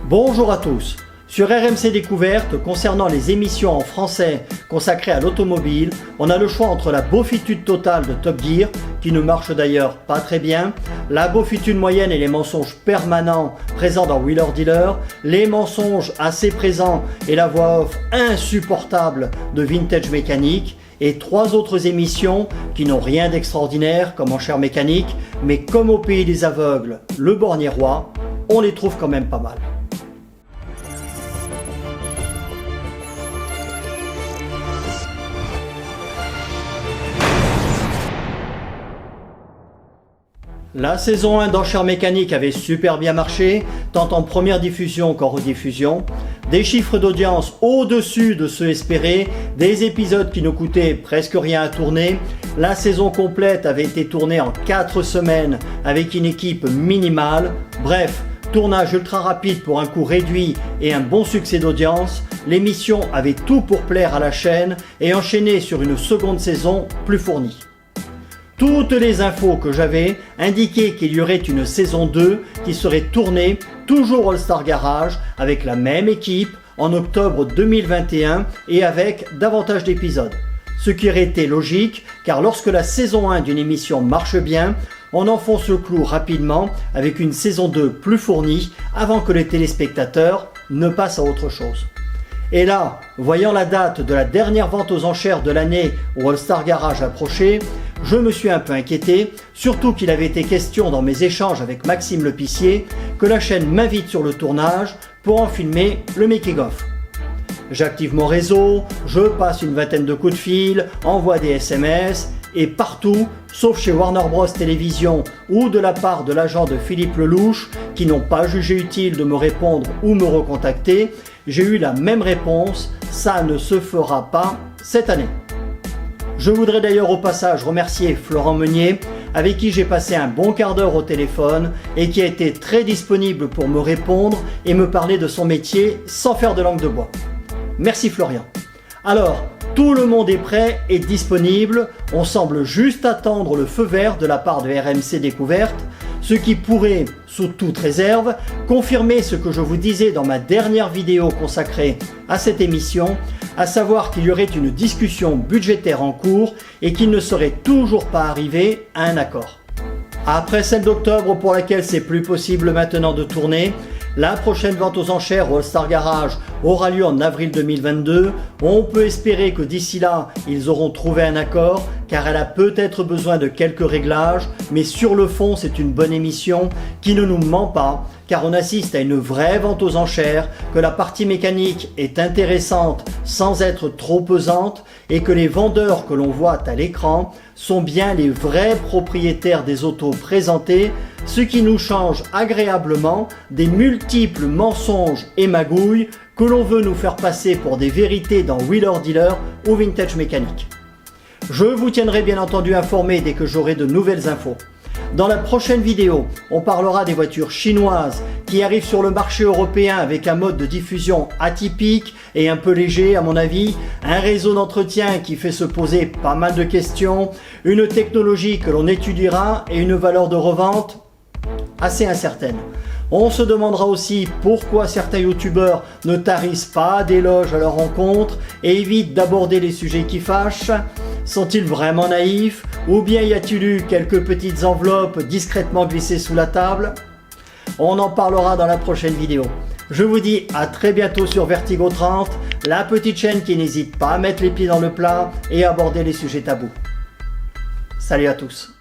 Bonjour à tous. Sur RMC Découverte, concernant les émissions en français consacrées à l'automobile, on a le choix entre la beaufitude totale de Top Gear, qui ne marche d'ailleurs pas très bien, la beaufitude moyenne et les mensonges permanents présents dans Wheeler Dealer, les mensonges assez présents et la voix off insupportable de Vintage Mécanique, et trois autres émissions qui n'ont rien d'extraordinaire comme Enchères Mécaniques, mais comme au pays des aveugles, le bornier roi, on les trouve quand même pas mal. La saison 1 d'Enchères Mécaniques avait super bien marché, tant en première diffusion qu'en rediffusion. Des chiffres d'audience au-dessus de ceux espérés, des épisodes qui nous coûtaient presque rien à tourner. La saison complète avait été tournée en 4 semaines avec une équipe minimale. Bref, tournage ultra rapide pour un coût réduit et un bon succès d'audience. L'émission avait tout pour plaire à la chaîne et enchaîner sur une seconde saison plus fournie. Toutes les infos que j'avais indiquaient qu'il y aurait une saison 2 qui serait tournée toujours All Star Garage avec la même équipe en octobre 2021 et avec davantage d'épisodes. Ce qui aurait été logique car lorsque la saison 1 d'une émission marche bien, on enfonce le clou rapidement avec une saison 2 plus fournie avant que les téléspectateurs ne passent à autre chose. Et là, voyant la date de la dernière vente aux enchères de l'année où All Star Garage approchait, je me suis un peu inquiété, surtout qu'il avait été question dans mes échanges avec Maxime Lepicier que la chaîne m'invite sur le tournage pour en filmer le making-of. J'active mon réseau, je passe une vingtaine de coups de fil, envoie des SMS et partout, sauf chez Warner Bros Télévision ou de la part de l'agent de Philippe Lelouch qui n'ont pas jugé utile de me répondre ou me recontacter, j'ai eu la même réponse, ça ne se fera pas cette année. Je voudrais d'ailleurs au passage remercier Florent Meunier, avec qui j'ai passé un bon quart d'heure au téléphone et qui a été très disponible pour me répondre et me parler de son métier sans faire de langue de bois. Merci Florian. Alors, tout le monde est prêt et disponible, on semble juste attendre le feu vert de la part de RMC Découverte, ce qui pourrait, sous toute réserve, confirmer ce que je vous disais dans ma dernière vidéo consacrée à cette émission, à savoir qu'il y aurait une discussion budgétaire en cours et qu'il ne serait toujours pas arrivé à un accord. Après celle d'octobre pour laquelle c'est plus possible maintenant de tourner, la prochaine vente aux enchères au All Star Garage aura lieu en avril 2022. On peut espérer que d'ici là, ils auront trouvé un accord, car elle a peut-être besoin de quelques réglages, mais sur le fond, c'est une bonne émission qui ne nous ment pas, car on assiste à une vraie vente aux enchères, que la partie mécanique est intéressante sans être trop pesante, et que les vendeurs que l'on voit à l'écran sont bien les vrais propriétaires des autos présentées, ce qui nous change agréablement des multiples mensonges et magouilles que l'on veut nous faire passer pour des vérités dans Wheeler Dealer ou Vintage Mécanique. Je vous tiendrai bien entendu informé dès que j'aurai de nouvelles infos. Dans la prochaine vidéo, on parlera des voitures chinoises qui arrivent sur le marché européen avec un mode de diffusion atypique et un peu léger à mon avis, un réseau d'entretien qui fait se poser pas mal de questions, une technologie que l'on étudiera et une valeur de revente assez incertaine. On se demandera aussi pourquoi certains youtubeurs ne tarissent pas d'éloges à leur rencontre et évitent d'aborder les sujets qui fâchent. Sont-ils vraiment naïfs? Ou bien y a-t-il eu quelques petites enveloppes discrètement glissées sous la table? On en parlera dans la prochaine vidéo. Je vous dis à très bientôt sur Vertigo 30, la petite chaîne qui n'hésite pas à mettre les pieds dans le plat et aborder les sujets tabous. Salut à tous.